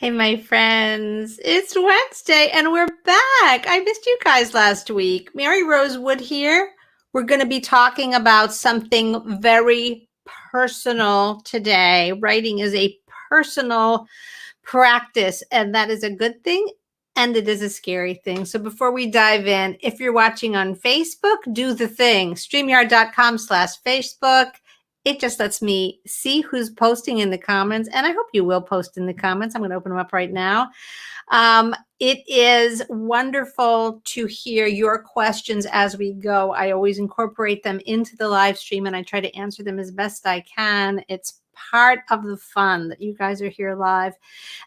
Hey, my friends, it's Wednesday and we're back. I missed you guys last week. Mary Rose Wood here. We're going to be talking about something very personal today. Writing is a personal practice, and that is a good thing and it is a scary thing. So before we dive in, if you're watching on Facebook, do the thing. StreamYard.com/Facebook. It just lets me see who's posting in the comments, and I hope you will post in the comments. I'm going to open them up right now. It is wonderful to hear your questions as we go. I always incorporate them into the live stream, and I try to answer them as best I can. It's part of the fun that you guys are here live.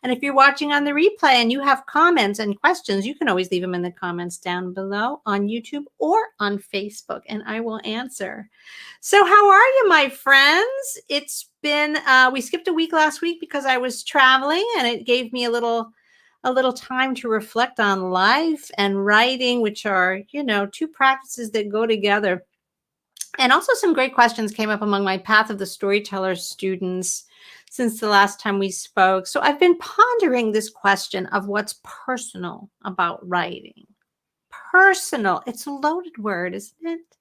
And if you're watching on the replay and you have comments and questions, you can always leave them in the comments down below on YouTube or on Facebook, and I will answer. So how are you, my friends? It's been, we skipped a week last week because I was traveling, and it gave me a little time to reflect on life and writing, which are, two practices that go together. And also some great questions came up among my Path of the Storyteller students since the last time we spoke. So I've been pondering this question of what's personal about writing. Personal, it's a loaded word, isn't it?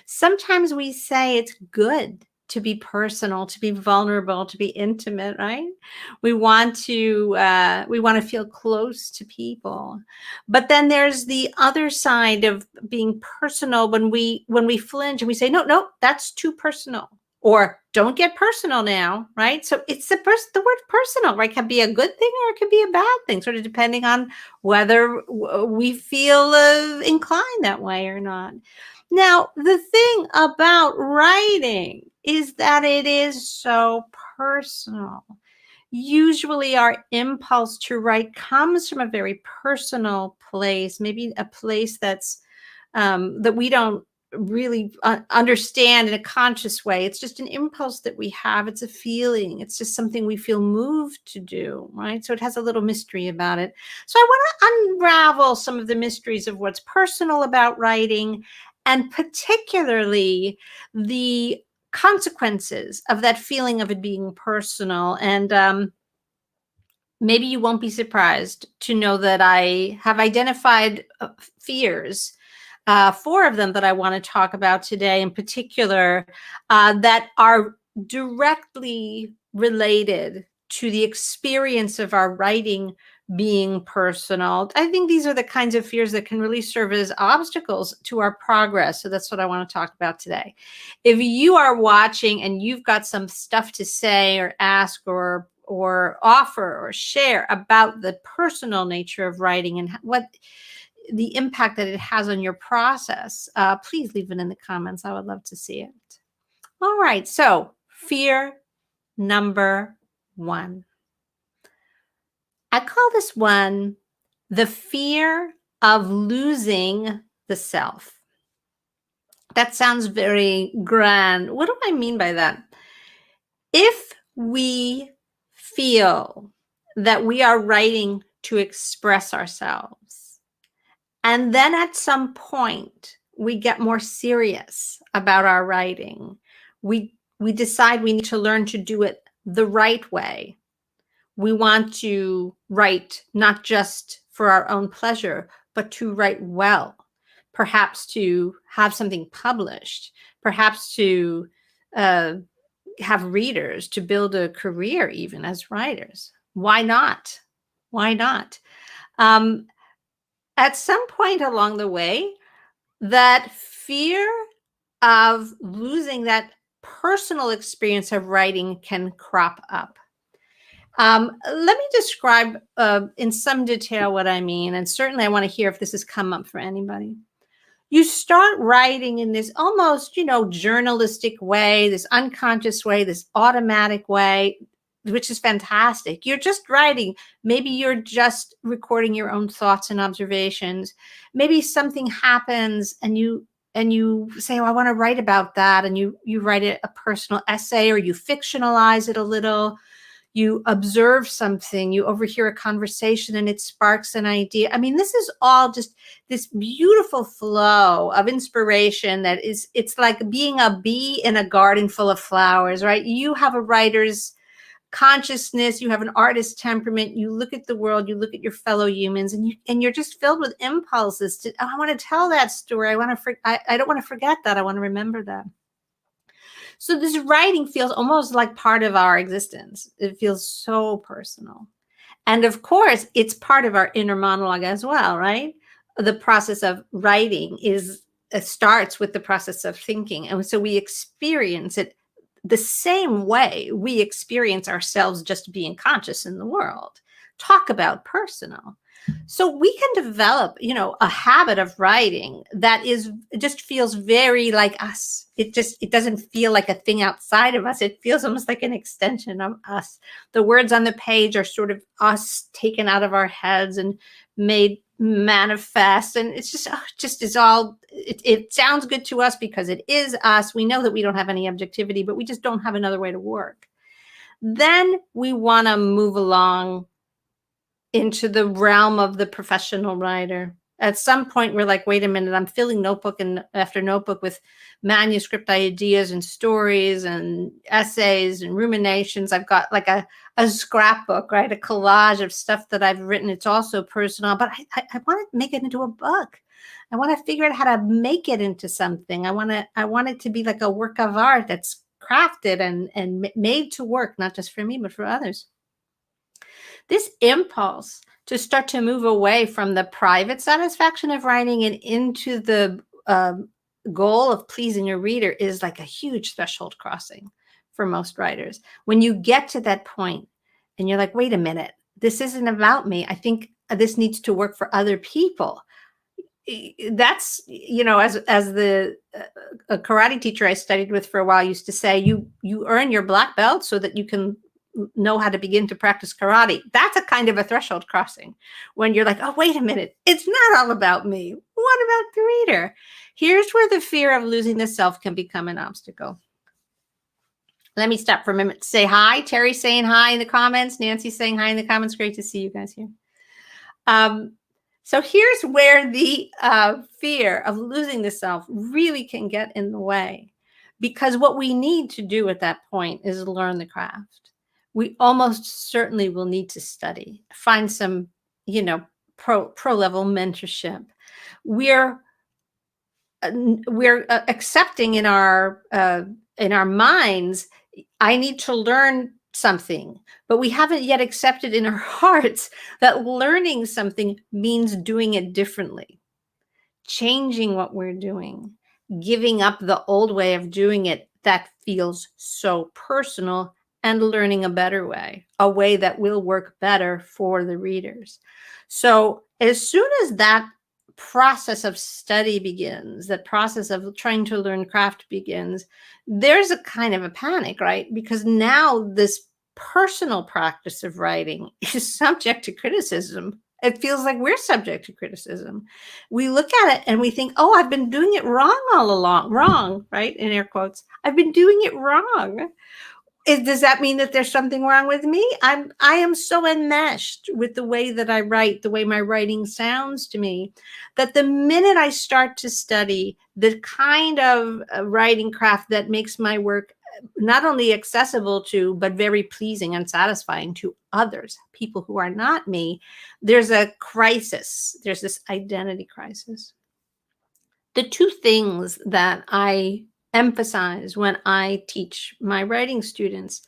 Sometimes we say it's good to be personal, to be vulnerable, to be intimate, right? We want to feel close to people. But then there's the other side of being personal when we flinch and we say, no, that's too personal. Or don't get personal now, right? So it's the word personal, right? Can be a good thing or it can be a bad thing, sort of depending on whether we feel inclined that way or not. Now, the thing about writing is that it is so personal. Usually our impulse to write comes from a very personal place, maybe a place that's that we don't really understand in a conscious way. It's just an impulse that we have. It's a feeling. It's just something we feel moved to do, right? So it has a little mystery about it. So I want to unravel some of the mysteries of what's personal about writing, and particularly the consequences of that feeling of it being personal. And maybe you won't be surprised to know that I have identified fears, 4 of them that I want to talk about today in particular, that are directly related to the experience of our writing being personal. I think these are the kinds of fears that can really serve as obstacles to our progress. So that's what I want to talk about today. If you are watching and you've got some stuff to say or ask or offer or share about the personal nature of writing and what the impact that it has on your process, please leave it in the comments. I would love to see it. All right, so fear number 1. I call this one the fear of losing the self. That sounds very grand. What do I mean by that? If we feel that we are writing to express ourselves, and then at some point we get more serious about our writing, we decide we need to learn to do it the right way. We want to write not just for our own pleasure, but to write well, perhaps to have something published, perhaps to have readers, to build a career even as writers. Why not? Why not? At some point along the way, that fear of losing that personal experience of writing can crop up. Let me describe in some detail what I mean, and certainly I want to hear if this has come up for anybody. You start writing in this almost, journalistic way, this unconscious way, this automatic way, which is fantastic. You're just writing. Maybe you're just recording your own thoughts and observations. Maybe something happens and you say, oh, I want to write about that. And you write a personal essay, or you fictionalize it a little. You observe something, you overhear a conversation, and it sparks an idea. I mean, this is all just this beautiful flow of inspiration that it's like being a bee in a garden full of flowers, right? You have a writer's consciousness, you have an artist temperament, you look at the world, you look at your fellow humans, and you're just filled with impulses to, oh, I want to tell that story. I don't want to forget that. I want to remember that. So this writing feels almost like part of our existence. It feels so personal. And of course, it's part of our inner monologue as well, right? The process of writing starts with the process of thinking. And so we experience it the same way we experience ourselves just being conscious in the world. Talk about personal. So we can develop, a habit of writing that just feels very like us. It doesn't feel like a thing outside of us. It feels almost like an extension of us. The words on the page are sort of us taken out of our heads and made manifest. And it's it sounds good to us because it is us. We know that we don't have any objectivity, but we just don't have another way to work. Then we want to move along into the realm of the professional writer. At some point, we're like, wait a minute, I'm filling notebook after notebook with manuscript ideas and stories and essays and ruminations. I've got like a scrapbook, right? A collage of stuff that I've written. It's also personal, but I want to make it into a book. I want to figure out how to make it into something. I want it to be like a work of art that's crafted and made to work, not just for me, but for others. This impulse to start to move away from the private satisfaction of writing and into the goal of pleasing your reader is like a huge threshold crossing for most writers. When you get to that point and you're like, wait a minute, this isn't about me. I think this needs to work for other people. That's, as the a karate teacher I studied with for a while used to say, you earn your black belt so that you can know how to begin to practice karate. That's a kind of a threshold crossing when you're like, oh, wait a minute, it's not all about me. What about the reader? Here's where the fear of losing the self can become an obstacle. Let me stop for a minute to say hi. Terry's saying hi in the comments. Nancy's saying hi in the comments. Great to see you guys here. So here's where the fear of losing the self really can get in the way, because what we need to do at that point is learn the craft. We almost certainly will need to study, find some, pro level mentorship. We're accepting in our minds, I need to learn something, but we haven't yet accepted in our hearts that learning something means doing it differently, changing what we're doing, giving up the old way of doing it that feels so personal, and learning a better way, a way that will work better for the readers. So as soon as that process of study begins, that process of trying to learn craft begins, there's a kind of a panic, right? Because now this personal practice of writing is subject to criticism. It feels like we're subject to criticism. We look at it and we think, oh, I've been doing it wrong all along. Wrong, right? In air quotes. I've been doing it wrong. Does that mean that there's something wrong with me? I am so enmeshed with the way that I write, the way my writing sounds to me, that the minute I start to study the kind of writing craft that makes my work not only accessible to, but very pleasing and satisfying to others, people who are not me, there's a crisis. There's this identity crisis. The two things that I emphasize when I teach my writing students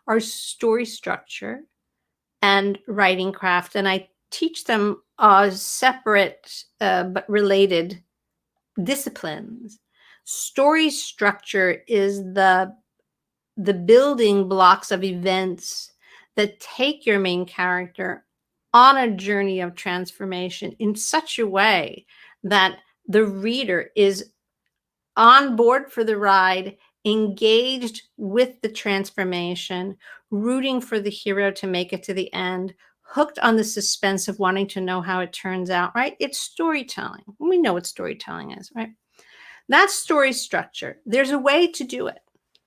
are story structure and writing craft. And I teach them separate but related disciplines. Story structure is the building blocks of events that take your main character on a journey of transformation in such a way that the reader is on board for the ride, engaged with the transformation, rooting for the hero to make it to the end, hooked on the suspense of wanting to know how it turns out, right? It's storytelling. We know what storytelling is, right? That's story structure. There's a way to do it.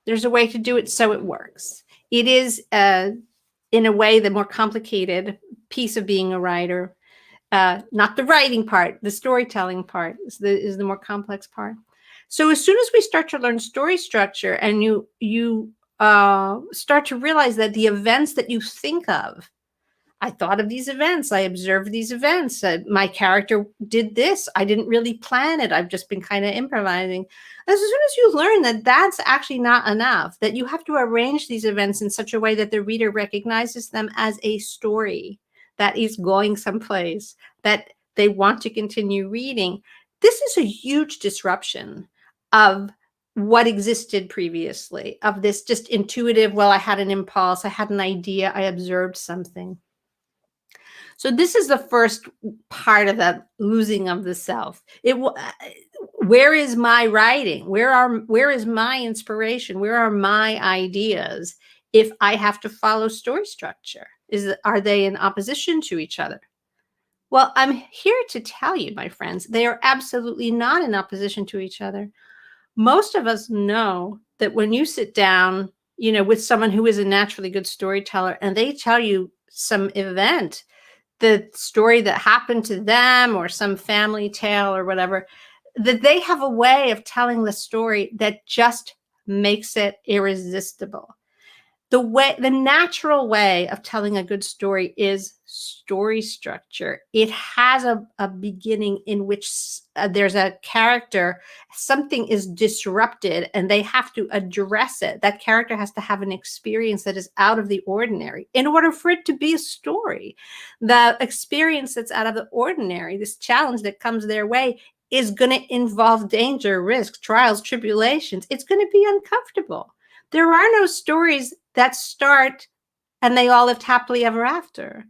There's a way to do it so it works. It is, in a way, the more complicated piece of being a writer. Not the writing part, the storytelling part is the more complex part. So as soon as we start to learn story structure and you start to realize that the events that you think of, I thought of these events. I observed these events. My character did this. I didn't really plan it. I've just been kind of improvising. As soon as you learn that that's actually not enough, that you have to arrange these events in such a way that the reader recognizes them as a story that is going someplace, that they want to continue reading. This is a huge disruption of what existed previously, of this just intuitive, well, I had an impulse, I had an idea, I observed something. So this is the first part of that losing of the self. Where is my writing? Where is my inspiration? Where are my ideas if I have to follow story structure? Are they in opposition to each other? Well, I'm here to tell you, my friends, they are absolutely not in opposition to each other. Most of us know that when you sit down, with someone who is a naturally good storyteller and they tell you some event, the story that happened to them or some family tale or whatever, that they have a way of telling the story that just makes it irresistible. The natural way of telling a good story is story structure. It has a beginning in which there's a character, something is disrupted, and they have to address it. That character has to have an experience that is out of the ordinary in order for it to be a story. The experience that's out of the ordinary, this challenge that comes their way, is going to involve danger, risk, trials, tribulations. It's going to be uncomfortable. There are no stories that start and they all lived happily ever after,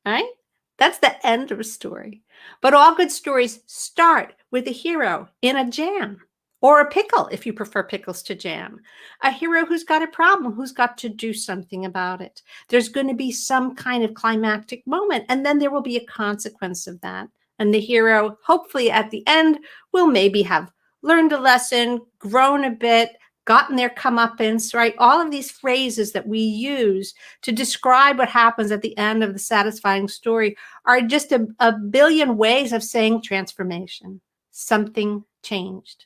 right? That's the end of a story. But all good stories start with a hero in a jam or a pickle, if you prefer pickles to jam. A hero who's got a problem, who's got to do something about it. There's going to be some kind of climactic moment, and then there will be a consequence of that. And the hero, hopefully at the end, will maybe have learned a lesson, grown a bit, gotten their comeuppance, right? All of these phrases that we use to describe what happens at the end of the satisfying story are just a billion ways of saying transformation. Something changed,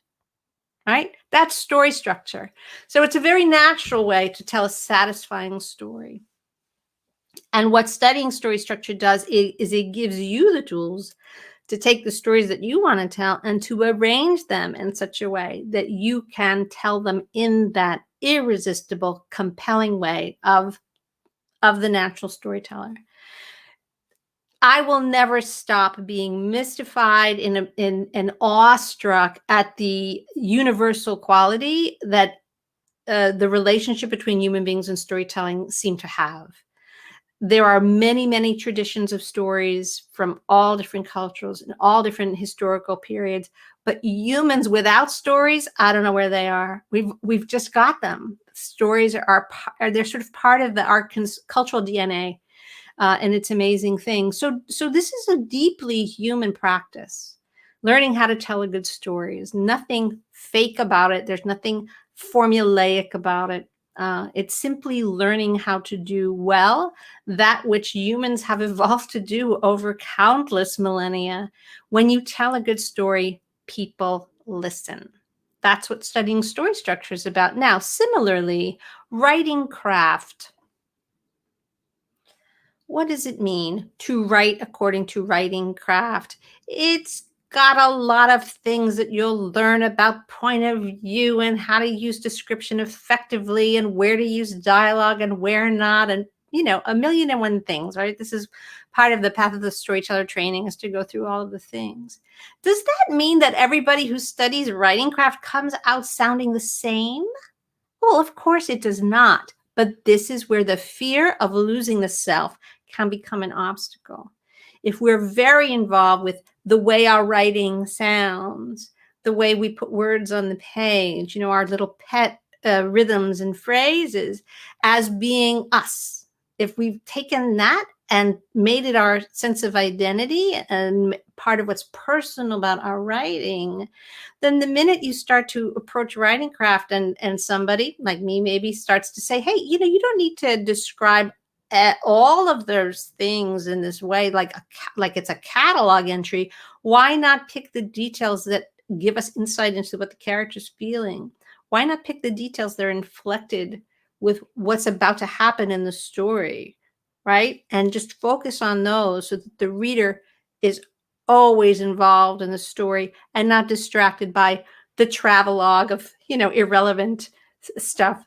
right? That's story structure. So it's a very natural way to tell a satisfying story. And what studying story structure does is it gives you the tools to take the stories that you want to tell and to arrange them in such a way that you can tell them in that irresistible, compelling way of the natural storyteller. I will never stop being mystified and awestruck at the universal quality that the relationship between human beings and storytelling seem to have. There are many, many traditions of stories from all different cultures and all different historical periods, but humans without stories, I don't know where they are. We've just got them. Stories are they're sort of part of our cultural DNA, and it's an amazing thing. So this is a deeply human practice. Learning how to tell a good story. There's nothing fake about it. There's nothing formulaic about it. It's simply learning how to do well that which humans have evolved to do over countless millennia. When you tell a good story, people listen. That's what studying story structure is about. Now, similarly, writing craft. What does it mean to write according to writing craft? It's got a lot of things that you'll learn about point of view and how to use description effectively and where to use dialogue and where not, and a million and one things, right? This is part of the path of the storyteller training, is to go through all of the things. Does that mean that everybody who studies writing craft comes out sounding the same? Well, of course it does not. But this is where the fear of losing the self can become an obstacle. If we're very involved with the way our writing sounds, the way we put words on the page, our little pet rhythms and phrases as being us, if we've taken that and made it our sense of identity and part of what's personal about our writing, then the minute you start to approach writing craft and somebody like me maybe starts to say, hey, you don't need to describe all of those things in this way, like it's a catalog entry. Why not pick the details that give us insight into what the character's feeling? Why not pick the details that are inflected with what's about to happen in the story, right? And just focus on those so that the reader is always involved in the story and not distracted by the travelogue of, irrelevant stuff.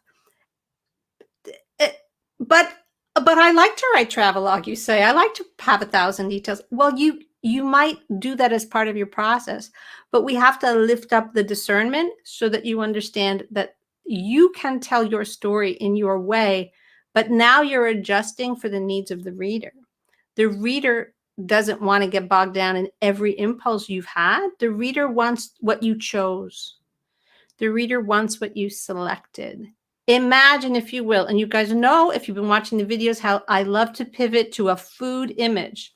Eh, but but I like to write travelogue, you say. I like to have 1,000 details. Well, you might do that as part of your process, but we have to lift up the discernment so that you understand that you can tell your story in your way, but now you're adjusting for the needs of the reader. The reader doesn't want to get bogged down in every impulse you've had. The reader wants what you chose. The reader wants what you selected. Imagine, if you will, and you guys know if you've been watching the videos, how I love to pivot to a food image.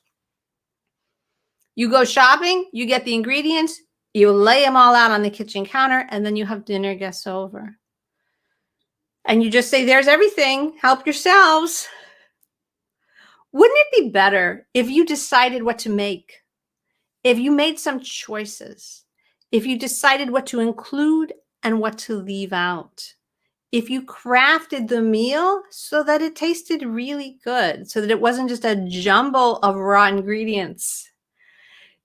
You go shopping, you get the ingredients, you lay them all out on the kitchen counter, and then you have dinner guests over. And you just say, there's everything, help yourselves. Wouldn't it be better if you decided what to make? If you made some choices, if you decided what to include and what to leave out, if you crafted the meal so that it tasted really good, so that it wasn't just a jumble of raw ingredients.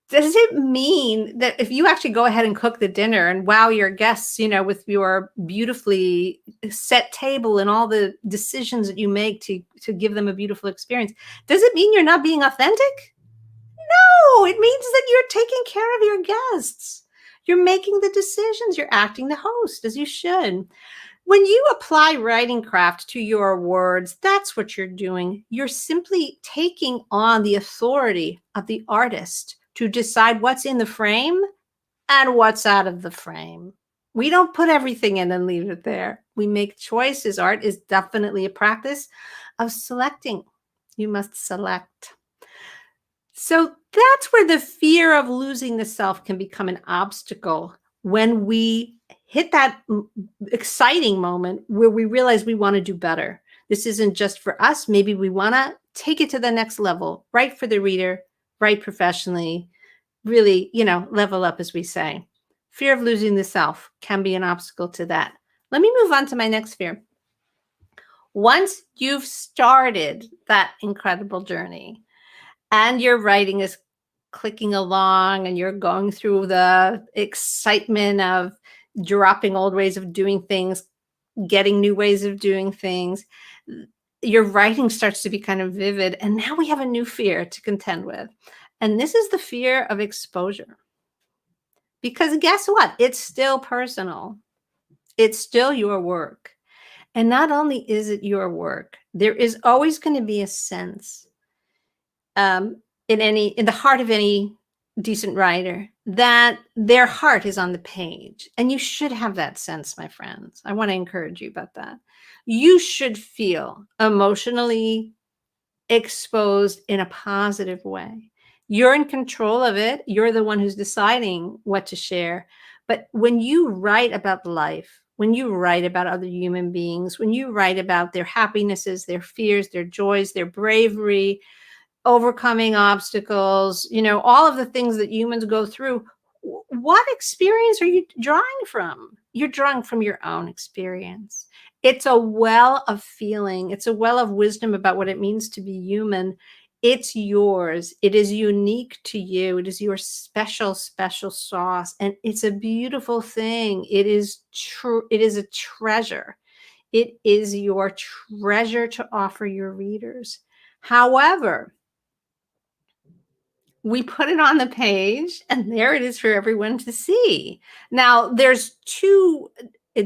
Does it mean that if you actually go ahead and cook the dinner and wow your guests, with your beautifully set table and all the decisions that you make to give them a beautiful experience, does it mean you're not being authentic? No, it means that you're taking care of your guests. You're making the decisions. You're acting the host as you should. When you apply writing craft to your words, that's what you're doing. You're simply taking on the authority of the artist to decide what's in the frame and what's out of the frame. We don't put everything in and leave it there. We make choices. Art is definitely a practice of selecting. You must select. So that's where the fear of losing the self can become an obstacle, when we hit that exciting moment where we realize we want to do better. This isn't just for us. Maybe we want to take it to the next level, write for the reader, write professionally, really, level up, as we say. Fear of losing the self can be an obstacle to that. Let me move on to my next fear. Once you've started that incredible journey and your writing is clicking along and you're going through the excitement of dropping old ways of doing things, getting new ways of doing things, your writing starts to be kind of vivid. And now we have a new fear to contend with. And this is the fear of exposure. Because guess what? It's still personal. It's still your work. And not only is it your work, there is always going to be a sense in the heart of any decent writer that their heart is on the page. And you should have that sense, my friends. I want to encourage you about that. You should feel emotionally exposed in a positive way. You're in control of it. You're the one who's deciding what to share. But when you write about life, when you write about other human beings, when you write about their happinesses, their fears, their joys, their bravery, overcoming obstacles, all of the things that humans go through, what experience are you drawing from? You're drawing from your own experience. It's a well of feeling. It's a well of wisdom about what it means to be human. It's yours. It is unique to you. It is your special, special sauce. And it's a beautiful thing. It is true. It is a treasure. It is your treasure to offer your readers. However, we put it on the page and there it is for everyone to see. Now, there's two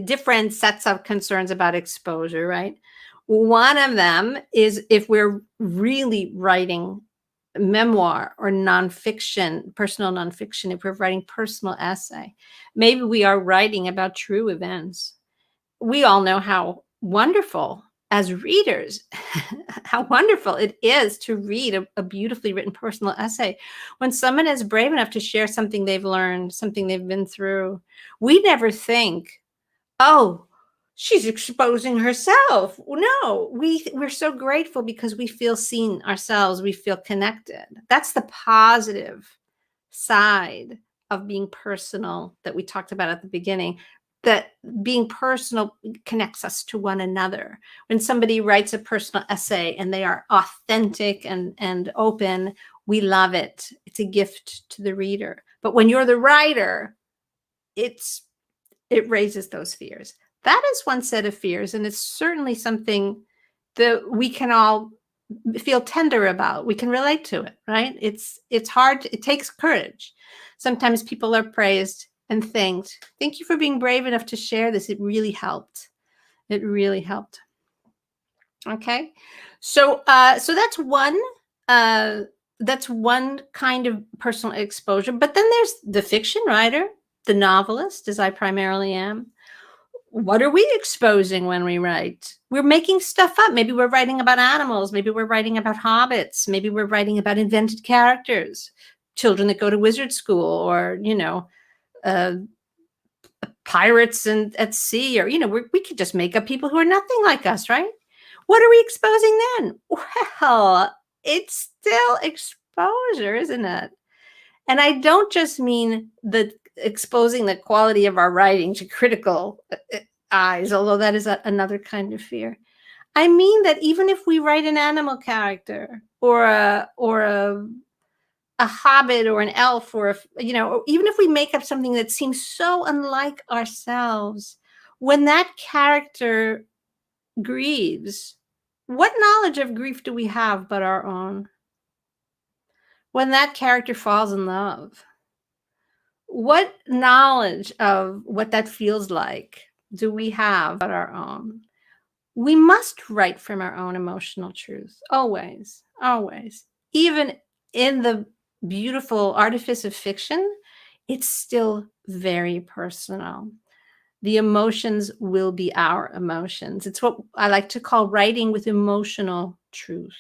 different sets of concerns about exposure, right? One of them is if we're really writing memoir or nonfiction, personal nonfiction, if we're writing personal essay, maybe we are writing about true events. We all know how wonderful, as readers, how wonderful it is to read a beautifully written personal essay when someone is brave enough to share something they've learned, something they've been through. We never think, oh, she's exposing herself. No, we're so grateful because we feel seen ourselves. We feel connected. That's the positive side of being personal that we talked about at the beginning. that being personal connects us to one another. When somebody writes a personal essay and they are authentic and open, we love it. It's a gift to the reader. But when you're the writer, it raises those fears. That is one set of fears, and it's certainly something that we can all feel tender about. We can relate to it, right? It's hard. It takes courage. Sometimes people are praised and thanked. Thank you for being brave enough to share this. It really helped. It really helped. Okay, so that's one kind of personal exposure. But then there's the fiction writer, the novelist, as I primarily am. What are we exposing when we write? We're making stuff up. Maybe we're writing about animals. Maybe we're writing about hobbits. Maybe we're writing about invented characters, children that go to wizard school, or, uh, pirates at sea, or, we could just make up people who are nothing like us, right? What are we exposing then? Well, it's still exposure, isn't it? And I don't just mean the exposing the quality of our writing to critical eyes, although that is another kind of fear. I mean that even if we write an animal character, or a hobbit, or an elf, or or even if we make up something that seems so unlike ourselves, when that character grieves, what knowledge of grief do we have but our own? When that character falls in love, what knowledge of what that feels like do we have but our own? We must write from our own emotional truth, always, always. Even in the beautiful artifice of fiction, it's still very personal. The emotions will be our emotions. It's what I like to call writing with emotional truth.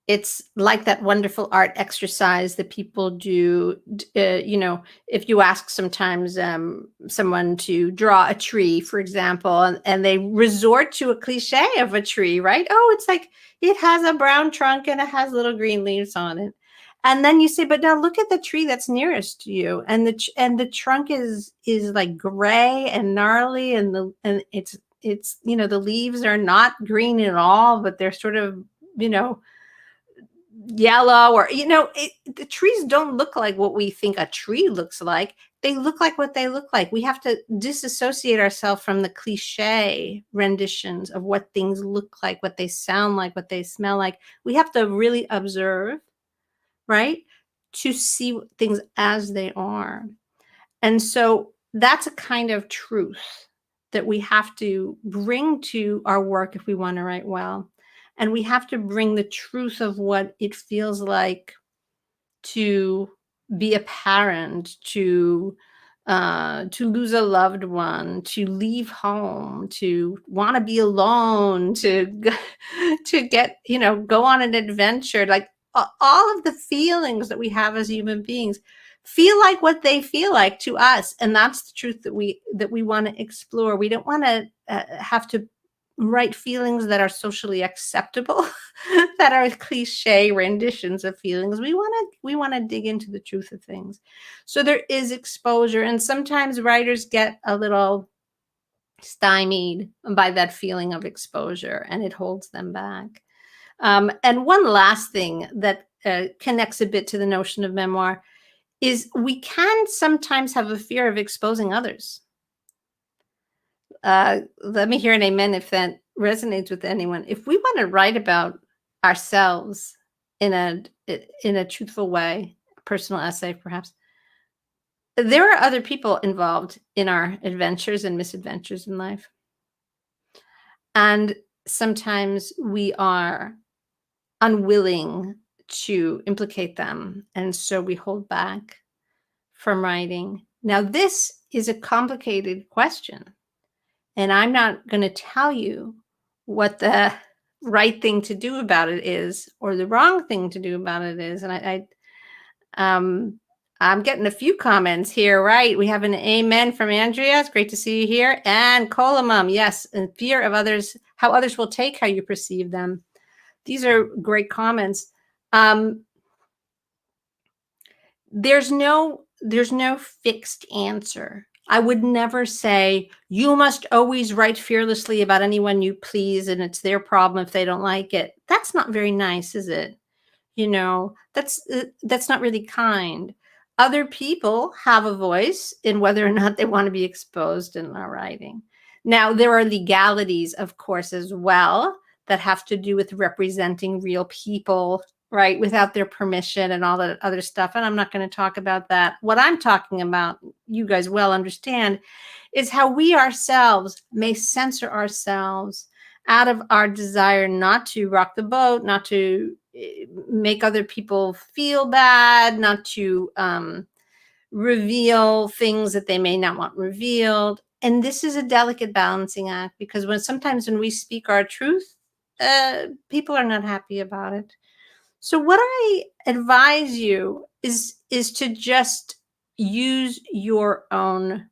It's like that wonderful art exercise that people do. If you ask sometimes someone to draw a tree, for example, and they resort to a cliche of a tree, right? Oh, it's like it has a brown trunk and it has little green leaves on it. And then you say, but now look at the tree that's nearest to you, and the trunk is like gray and gnarly, and it's the leaves are not green at all, but they're sort of yellow, or the trees don't look like what we think a tree looks like. They look like what they look like. We have to disassociate ourselves from the cliche renditions of what things look like, what they sound like, what they smell like. We have to really observe, right, to see things as they are. And so that's a kind of truth that we have to bring to our work if we want to write well. And we have to bring the truth of what it feels like to be a parent, to lose a loved one, to leave home, to want to be alone, to get go on an adventure, like all of the feelings that we have as human beings feel like what they feel like to us, and that's the truth that we want to explore. We don't want to have to write feelings that are socially acceptable, that are cliche renditions of feelings. We want to dig into the truth of things. So there is exposure, and sometimes writers get a little stymied by that feeling of exposure, and it holds them back. And one last thing that connects a bit to the notion of memoir is we can sometimes have a fear of exposing others. Let me hear an amen if that resonates with anyone. If we want to write about ourselves in a truthful way, a personal essay perhaps, there are other people involved in our adventures and misadventures in life. And sometimes we are unwilling to implicate them, and so we hold back from writing. Now, this is a complicated question, and I'm not going to tell you what the right thing to do about it is, or the wrong thing to do about it is. And I'm getting a few comments here, right? We have an amen from Andrea. It's great to see you here. And Colamum, yes, and fear of others, how others will take how you perceive them. These are great comments. There's no fixed answer I would never say, you must always write fearlessly about anyone you please, and it's their problem if they don't like it. That's not very nice, is it? That's not really kind. Other people have a voice in whether or not they want to be exposed in our writing. Now, there are legalities, of course, as well, that have to do with representing real people, right, without their permission and all that other stuff. And I'm not going to talk about that. What I'm talking about, you guys well understand, is how we ourselves may censor ourselves out of our desire not to rock the boat, not to make other people feel bad, not to reveal things that they may not want revealed. And this is a delicate balancing act, because sometimes when we speak our truth, people are not happy about it. So what I advise you is to just use your own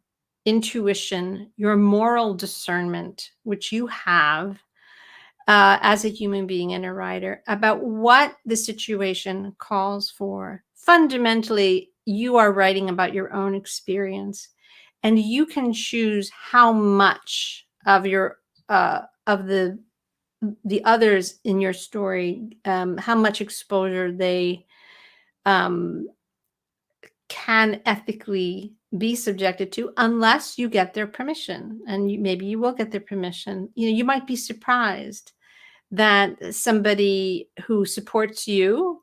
intuition, your moral discernment, which you have as a human being and a writer, about what the situation calls for. Fundamentally, you are writing about your own experience, and you can choose how much of the others in your story, how much exposure they um, can ethically be subjected to, unless you get their permission. And maybe you will get their permission. You might be surprised that somebody who supports you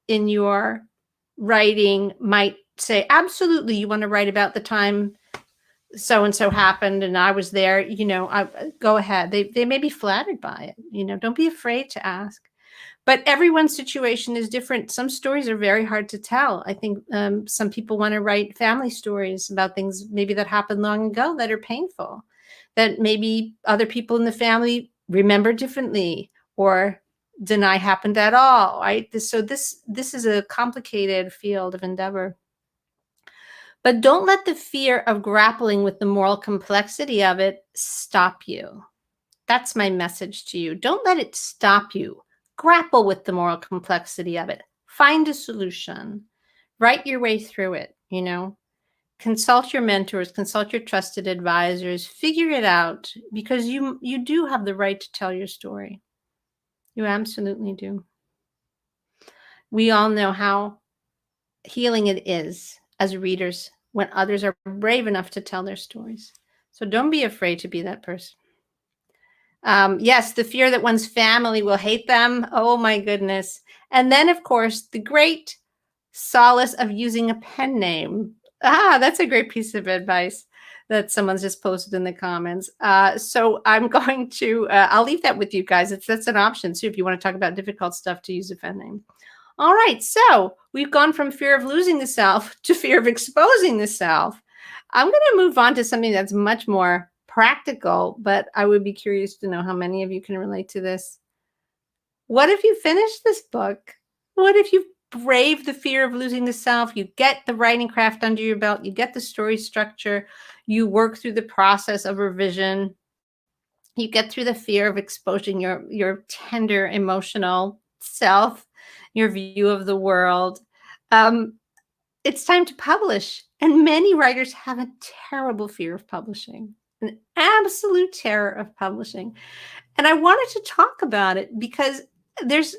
in your writing might say, absolutely, you want to write about the time so and so happened and I was there, go ahead. They may be flattered by it. Don't be afraid to ask. But everyone's situation is different. Some stories are very hard to tell. I think some people want to write family stories about things maybe that happened long ago that are painful, that maybe other people in the family remember differently or deny happened at all, right? So this is a complicated field of endeavor. But don't let the fear of grappling with the moral complexity of it stop you. That's my message to you. Don't let it stop you. Grapple with the moral complexity of it. Find a solution. Write your way through it. Consult your mentors, consult your trusted advisors, figure it out, because you do have the right to tell your story. You absolutely do. We all know how healing it is as readers when others are brave enough to tell their stories. So don't be afraid to be that person. Yes, the fear that one's family will hate them. Oh my goodness. And then, of course, the great solace of using a pen name. That's a great piece of advice that someone's just posted in the comments. So I'm going to, I'll leave that with you guys. That's an option too, if you want to talk about difficult stuff, to use a pen name. All right, so we've gone from fear of losing the self to fear of exposing the self. I'm going to move on to something that's much more practical, but I would be curious to know how many of you can relate to this. What if you finish this book? What if you brave the fear of losing the self? You get the writing craft under your belt, you get the story structure, you work through the process of revision, you get through the fear of exposing your tender emotional self, your view of the world. It's time to publish. And many writers have a terrible fear of publishing, an absolute terror of publishing. And I wanted to talk about it because there's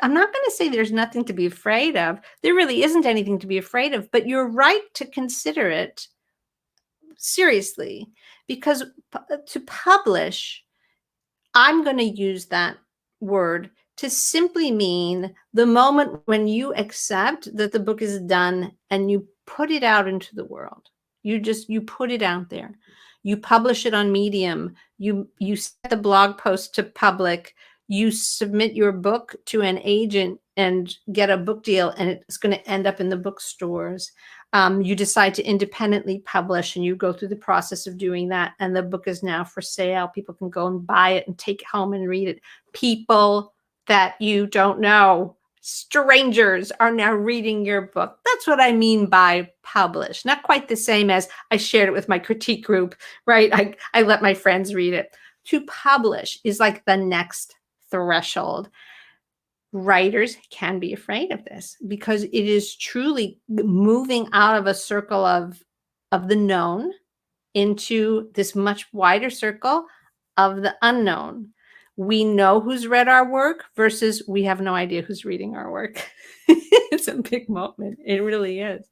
I'm not going to say there's nothing to be afraid of. There really isn't anything to be afraid of, but you're right to consider it seriously, because to publish, I'm going to use that word to simply mean the moment when you accept that the book is done and you put it out into the world. You put it out there. You publish it on Medium. You set the blog post to public. You submit your book to an agent and get a book deal, and it's going to end up in the bookstores. You decide to independently publish, and you go through the process of doing that, and the book is now for sale. People can go and buy it and take it home and read it. People that you don't know, strangers, are now reading your book. That's what I mean by publish. Not quite the same as I shared it with my critique group, right? I let my friends read it. To publish is like the next threshold. Writers can be afraid of this because it is truly moving out of a circle of of the known into this much wider circle of the unknown. We know who's read our work versus we have no idea who's reading our work. It's a big moment. It really is.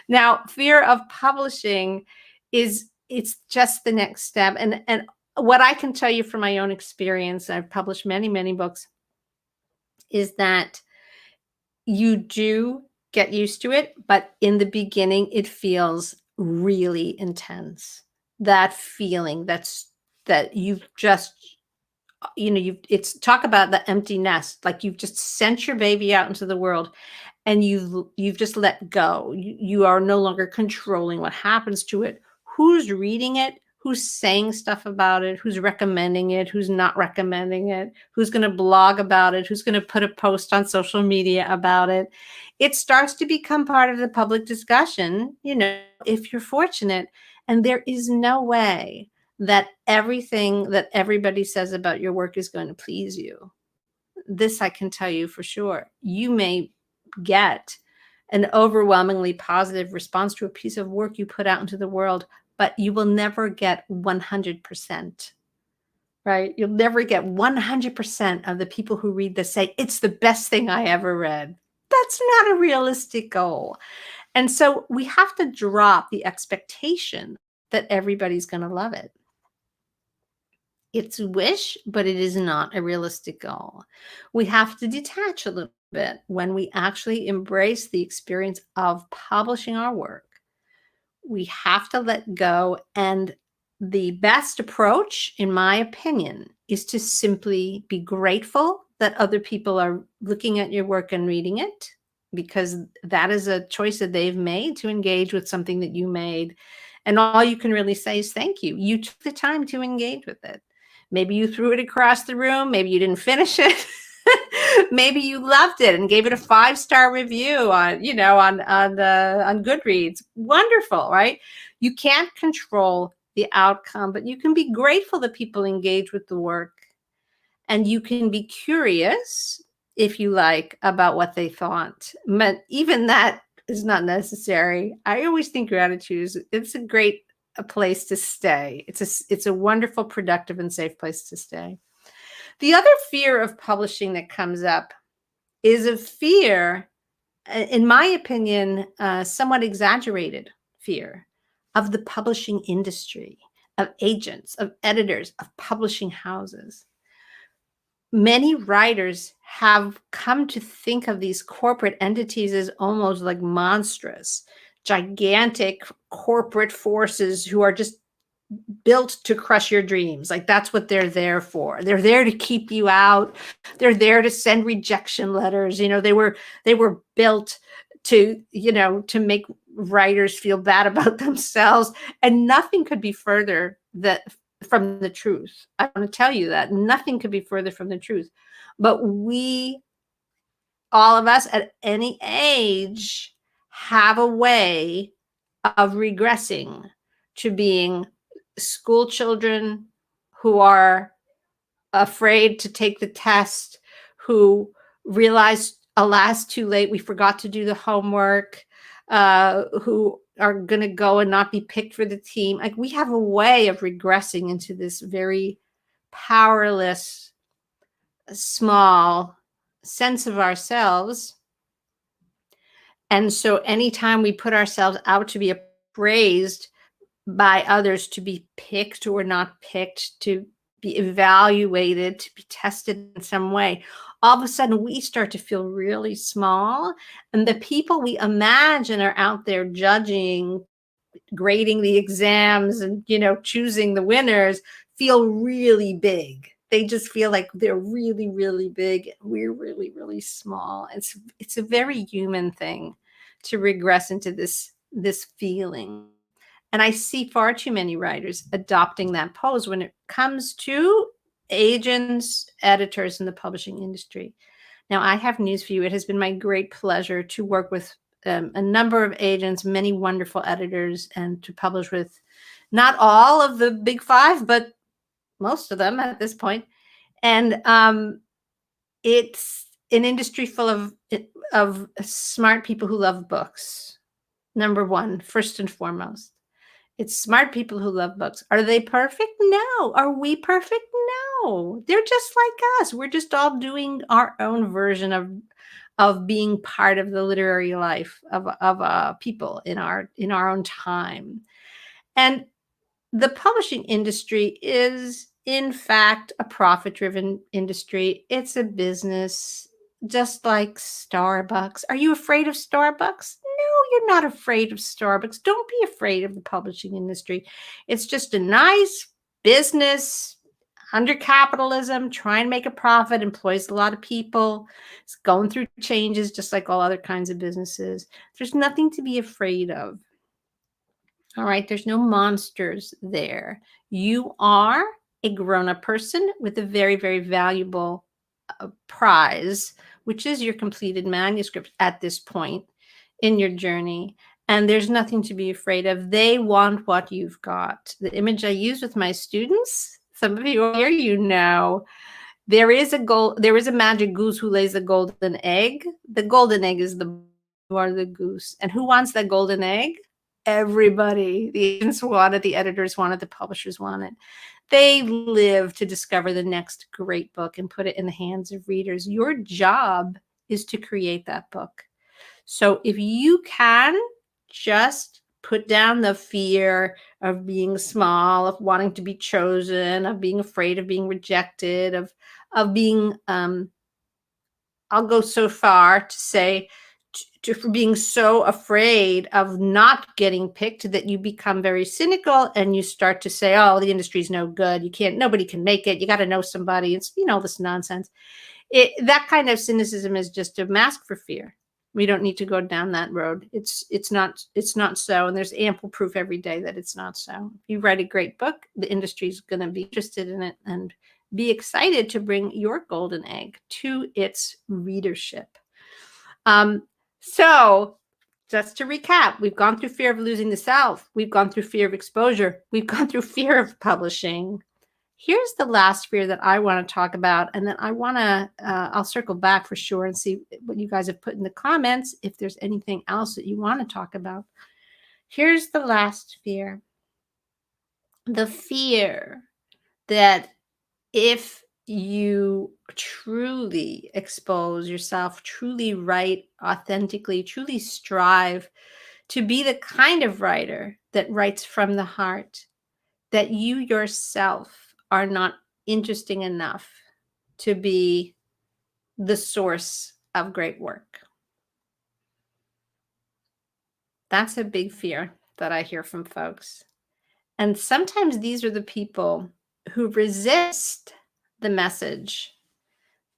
Now, fear of publishing it's just the next step. And what I can tell you from my own experience, I've published many, many books, is that you do get used to it, but in the beginning, it feels really intense. That feeling that you've just, it's talk about the empty nest, like you've just sent your baby out into the world and you've just let go. You are no longer controlling what happens to it. Who's reading it? Who's saying stuff about it? Who's recommending it? Who's not recommending it? Who's going to blog about it? Who's going to put a post on social media about it? It starts to become part of the public discussion, if you're fortunate. And there is no way that everything that everybody says about your work is going to please you. This I can tell you for sure. You may get an overwhelmingly positive response to a piece of work you put out into the world, but you will never get 100%, right? You'll never get 100% of the people who read this say, it's the best thing I ever read. That's not a realistic goal. And so we have to drop the expectation that everybody's going to love it. It's a wish, but it is not a realistic goal. We have to detach a little bit when we actually embrace the experience of publishing our work. We have to let go. And the best approach, in my opinion, is to simply be grateful that other people are looking at your work and reading it, because that is a choice that they've made to engage with something that you made. And all you can really say is thank you. You took the time to engage with it. Maybe you threw it across the room. Maybe you didn't finish it. Maybe you loved it and gave it a 5-star review on Goodreads. Wonderful, right? You can't control the outcome, but you can be grateful that people engage with the work, and you can be curious, if you like, about what they thought. But even that is not necessary. I always think gratitude it's a great place to stay. It's a wonderful, productive, and safe place to stay. The other fear of publishing that comes up is a fear, in my opinion, somewhat exaggerated fear of the publishing industry, of agents, of editors, of publishing houses. Many writers have come to think of these corporate entities as almost like monstrous, gigantic corporate forces who are just built to crush your dreams. Like that's what they're there for. They're there to keep you out. They're there to send rejection letters. They were built to, to make writers feel bad about themselves. And nothing could be further from the truth. I want to tell you that nothing could be further from the truth. But we, all of us at any age, have a way of regressing to being school children who are afraid to take the test, who realize, alas, too late, we forgot to do the homework, who are going to go and not be picked for the team. Like we have a way of regressing into this very powerless, small sense of ourselves. And so anytime we put ourselves out to be appraised by others, to be picked or not picked, to be evaluated, to be tested in some way, all of a sudden we start to feel really small. And the people we imagine are out there judging, grading the exams, and, choosing the winners feel really big. They just feel like they're really, really big. We're really, really small. It's a very human thing to regress into this feeling. And I see far too many writers adopting that pose when it comes to agents, editors in the publishing industry. Now, I have news for you. It has been my great pleasure to work with a number of agents, many wonderful editors, and to publish with not all of the big 5, but most of them at this point. And it's an industry full of smart people who love books. Number one, first and foremost. It's smart people who love books. Are they perfect? No. Are we perfect? No. They're just like us. We're just all doing our own version of being part of the literary life of people in our own time. And the publishing industry is, in fact, a profit-driven industry. It's a business, just like Starbucks. Are you afraid of Starbucks? No, you're not afraid of Starbucks. Don't be afraid of the publishing industry. It's just a nice business under capitalism, trying to make a profit, employs a lot of people. It's going through changes just like all other kinds of businesses. There's nothing to be afraid of. All right, there's no monsters there. You are a grown-up person with a very, very valuable prize, which is your completed manuscript at this point in your journey. And there's nothing to be afraid of. They want what you've got. The image I use with my students, some of you are here, you know, there is a magic goose who lays a golden egg. The golden egg is you are the goose. And who wants that golden egg? Everybody. The agents want it, the editors want it, the publishers want it. They live to discover the next great book and put it in the hands of readers. Your job is to create that book. So if you can just put down the fear of being small, of wanting to be chosen, of being afraid of being rejected, of being, I'll go so far to say, for being so afraid of not getting picked that you become very cynical and you start to say, oh, the industry's no good. Nobody can make it. You got to know somebody. It's, this nonsense. That kind of cynicism is just a mask for fear. We don't need to go down that road. It's not so. And there's ample proof every day that it's not so. If you write a great book, the industry's going to be interested in it and be excited to bring your golden egg to its readership. So just to recap, we've gone through fear of losing the self. We've gone through fear of exposure. We've gone through fear of publishing. Here's the last fear that I want to talk about. And then I'll circle back for sure and see what you guys have put in the comments, if there's anything else that you want to talk about. Here's the last fear. The fear that if you truly expose yourself, truly write authentically, truly strive to be the kind of writer that writes from the heart, that you yourself are not interesting enough to be the source of great work. That's a big fear that I hear from folks. And sometimes these are the people who resist the message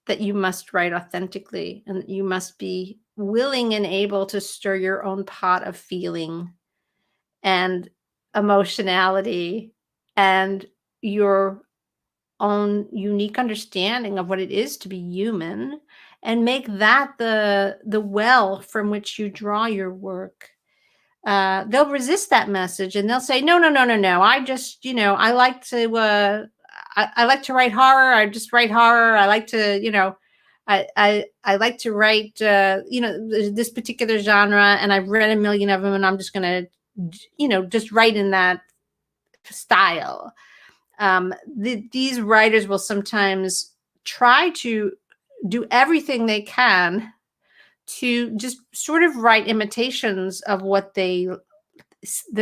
that you must write authentically and that you must be willing and able to stir your own pot of feeling and emotionality and your own unique understanding of what it is to be human, and make that the well from which you draw your work. They'll resist that message and they'll say, no. I just, I like to, I like to write horror. I just write horror. I like to, I like to write, this particular genre, and I've read a million of them, and I'm just going to, just write in that style. These writers will sometimes try to do everything they can to just sort of write imitations of what that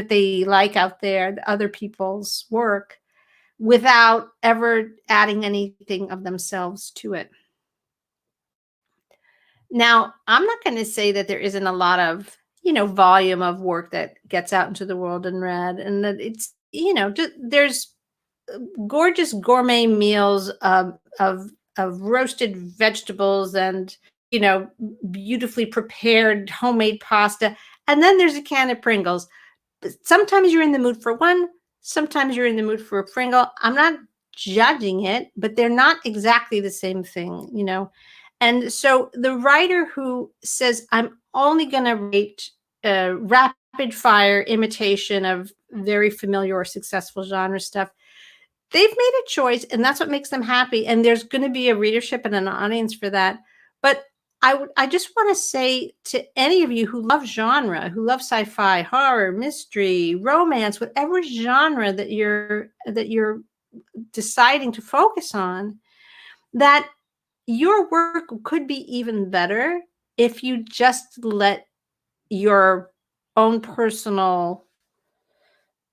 they like out there, other people's work, without ever adding anything of themselves to it. Now, I'm not going to say that there isn't a lot of, volume of work that gets out into the world and read, and that it's, there's gorgeous gourmet meals of roasted vegetables and, beautifully prepared homemade pasta. And then there's a can of Pringles. Sometimes you're in the mood for one, sometimes you're in the mood for a Pringle. I'm not judging it, but they're not exactly the same thing, And so the writer who says, I'm only going to write rapid fire imitation of very familiar or successful genre stuff, they've made a choice, and that's what makes them happy. And there's going to be a readership and an audience for that. But I just want to say to any of you who love genre, who love sci-fi, horror, mystery, romance, whatever genre that you're deciding to focus on, that your work could be even better if you just let your own personal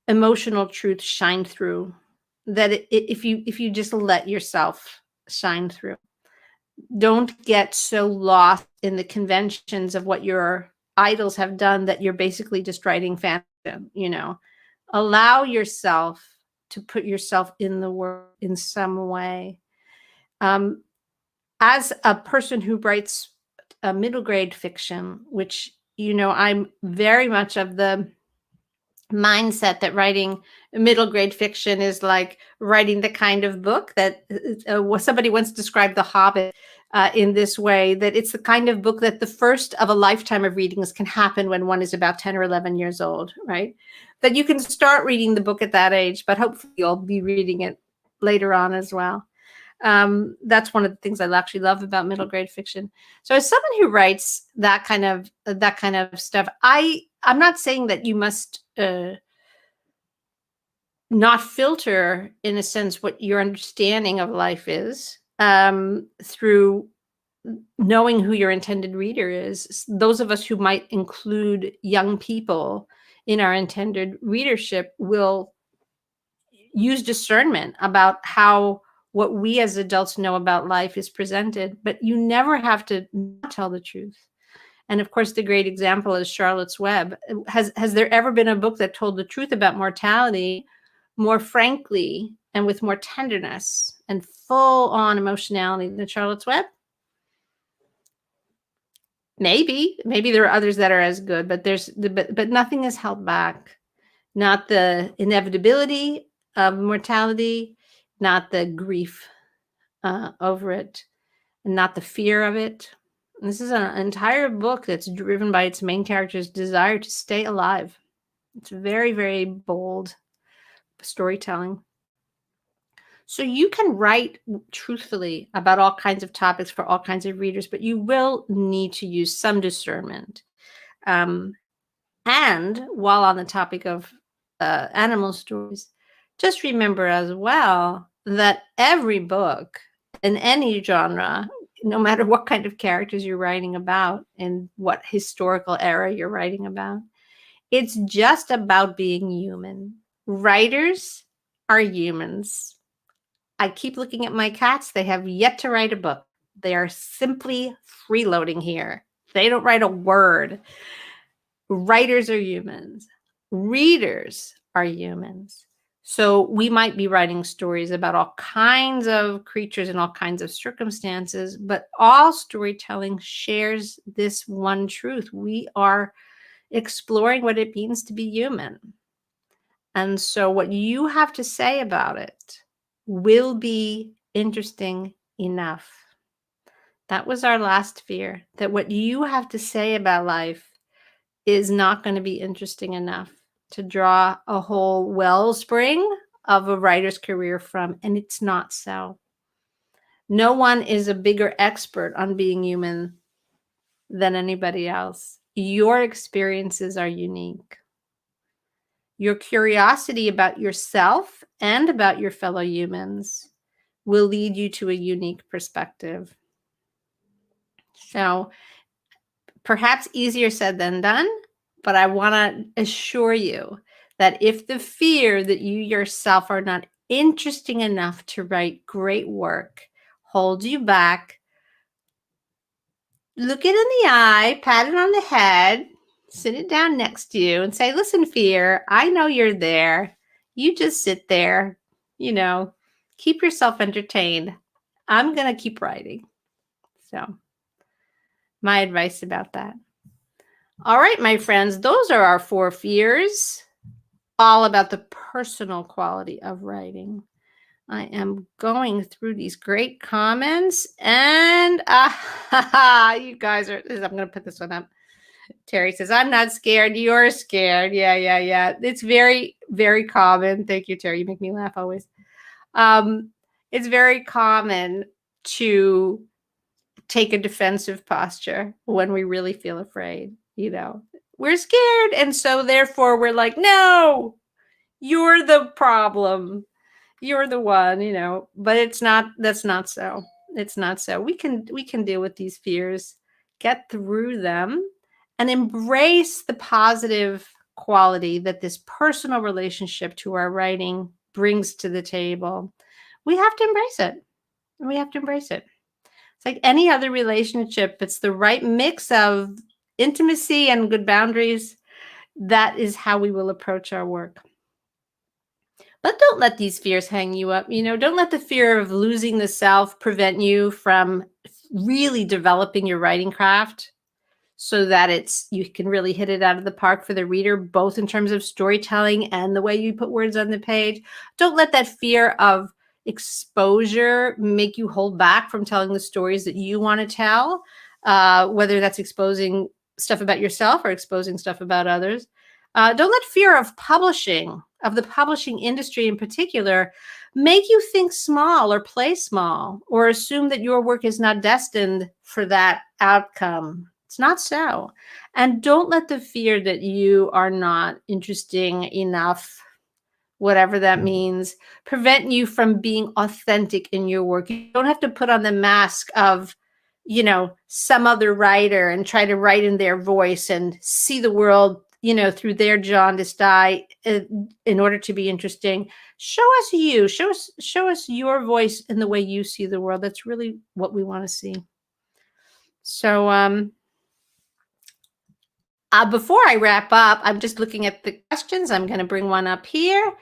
emotional truth shine through. That if you just let yourself shine through. Don't get so lost in the conventions of what your idols have done that you're basically just writing fan fiction, you know. Allow yourself to put yourself in the work in some way. Um, as a person who writes a middle grade fiction, which, you know, I'm very much of the mindset that writing middle grade fiction is like writing the kind of book that somebody once described The Hobbit in this way, that it's the kind of book that the first of a lifetime of readings can happen when one is about 10 or 11 years old, right? That you can start reading the book at that age, but hopefully you'll be reading it later on as well. That's one of the things I actually love about middle grade fiction. So as someone who writes that kind of stuff, I'm not saying that you must not filter, in a sense, what your understanding of life is through knowing who your intended reader is. Those of us who might include young people in our intended readership will use discernment about how what we as adults know about life is presented, but you never have to not tell the truth. And of course, the great example is Charlotte's Web. Has there ever been a book that told the truth about mortality more frankly and with more tenderness and full on emotionality than Charlotte's Web? Maybe there are others that are as good, but nothing is held back. Not the inevitability of mortality, not the grief over it, and not the fear of it. This is an entire book that's driven by its main character's desire to stay alive. It's very, very bold storytelling. So you can write truthfully about all kinds of topics for all kinds of readers, but you will need to use some discernment. And while on the topic of animal stories, just remember as well that every book in any genre, no matter what kind of characters you're writing about and what historical era you're writing about, it's just about being human. Writers are humans. I keep looking at my cats. They have yet to write a book. They are simply freeloading here. They don't write a word. Writers are humans. Readers are humans. So we might be writing stories about all kinds of creatures and all kinds of circumstances, but all storytelling shares this one truth. We are exploring what it means to be human. And so what you have to say about it will be interesting enough. That was our last fear, that what you have to say about life is not going to be interesting enough to draw a whole wellspring of a writer's career from, and it's not so. No one is a bigger expert on being human than anybody else. Your experiences are unique. Your curiosity about yourself and about your fellow humans will lead you to a unique perspective. So perhaps easier said than done, but I want to assure you that if the fear that you yourself are not interesting enough to write great work holds you back, look it in the eye, pat it on the head, sit it down next to you and say, listen, fear, I know you're there. You just sit there, you know, keep yourself entertained. I'm going to keep writing. So my advice about that. All right, my friends, those are our 4 fears, all about the personal quality of writing. I am going through these great comments, and you guys are, I'm going to put this one up. Terry says, I'm not scared. You're scared. Yeah. It's very, very common. Thank you, Terry. You make me laugh always. It's very common to take a defensive posture when we really feel afraid. We're scared. And so therefore we're like, no, you're the problem. You're the one. But that's not so. It's not so. We can deal with these fears, get through them, and embrace the positive quality that this personal relationship to our writing brings to the table. We have to embrace it. We have to embrace it. It's like any other relationship. It's the right mix of intimacy and good boundaries. That is how we will approach our work. But don't let these fears hang you up. Don't let the fear of losing the self prevent you from really developing your writing craft so that you can really hit it out of the park for the reader, both in terms of storytelling and the way you put words on the page. Don't let that fear of exposure make you hold back from telling the stories that you want to tell, whether that's exposing stuff about yourself or exposing stuff about others. Don't let fear of the publishing industry in particular, make you think small or play small or assume that your work is not destined for that outcome. It's not so. And don't let the fear that you are not interesting enough, whatever that means, prevent you from being authentic in your work. You don't have to put on the mask of, some other writer and try to write in their voice and see the world, through their jaundiced eye in order to be interesting. Show us you. Show us your voice in the way you see the world. That's really what we want to see. So, before I wrap up, I'm just looking at the questions. I'm going to bring one up here.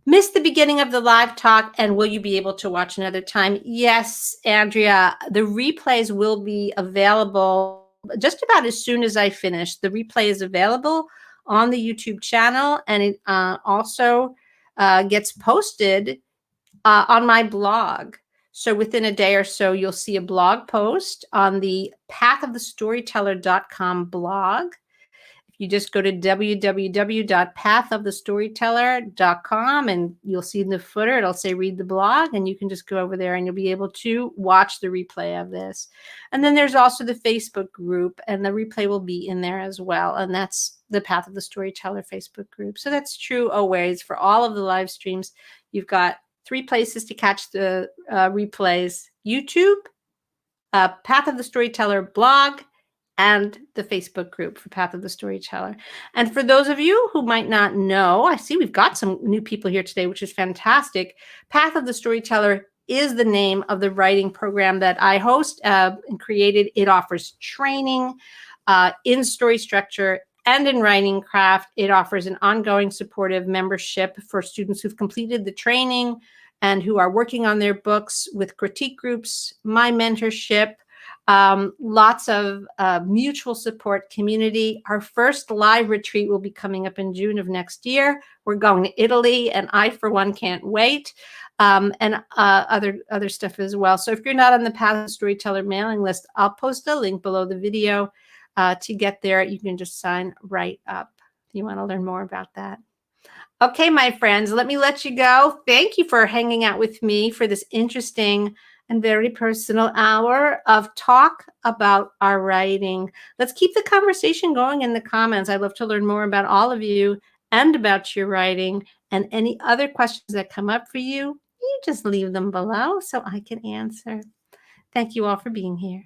Missed the beginning of the live talk, and will you be able to watch another time? Yes, Andrea, the replays will be available just about as soon as I finish. The replay is available on the YouTube channel, and it also gets posted on my blog. So within a day or so, you'll see a blog post on the pathofthestoryteller.com blog. You just go to www.pathofthestoryteller.com and you'll see in the footer, it'll say read the blog, and you can just go over there and you'll be able to watch the replay of this. And then there's also the Facebook group, and the replay will be in there as well. And that's the Path of the Storyteller Facebook group. So that's true always for all of the live streams. You've got 3 places to catch the replays: YouTube, Path of the Storyteller blog, and the Facebook group for Path of the Storyteller. And for those of you who might not know, I see we've got some new people here today, which is fantastic. Path of the Storyteller is the name of the writing program that I host and created. It offers training in story structure and in writing craft. It offers an ongoing supportive membership for students who've completed the training and who are working on their books, with critique groups, my mentorship, lots of mutual support community. Our first live retreat will be coming up in June of next year. We're going to Italy, and I, for one, can't wait. And other stuff as well. So if you're not on the Path of the Storyteller mailing list, I'll post a link below the video to get there. You can just sign right up if you want to learn more about that. Okay, my friends, let me let you go. Thank you for hanging out with me for this interesting and very personal hour of talk about our writing. Let's keep the conversation going in the comments. I'd love to learn more about all of you and about your writing, and any other questions that come up for you, you just leave them below so I can answer. Thank you all for being here.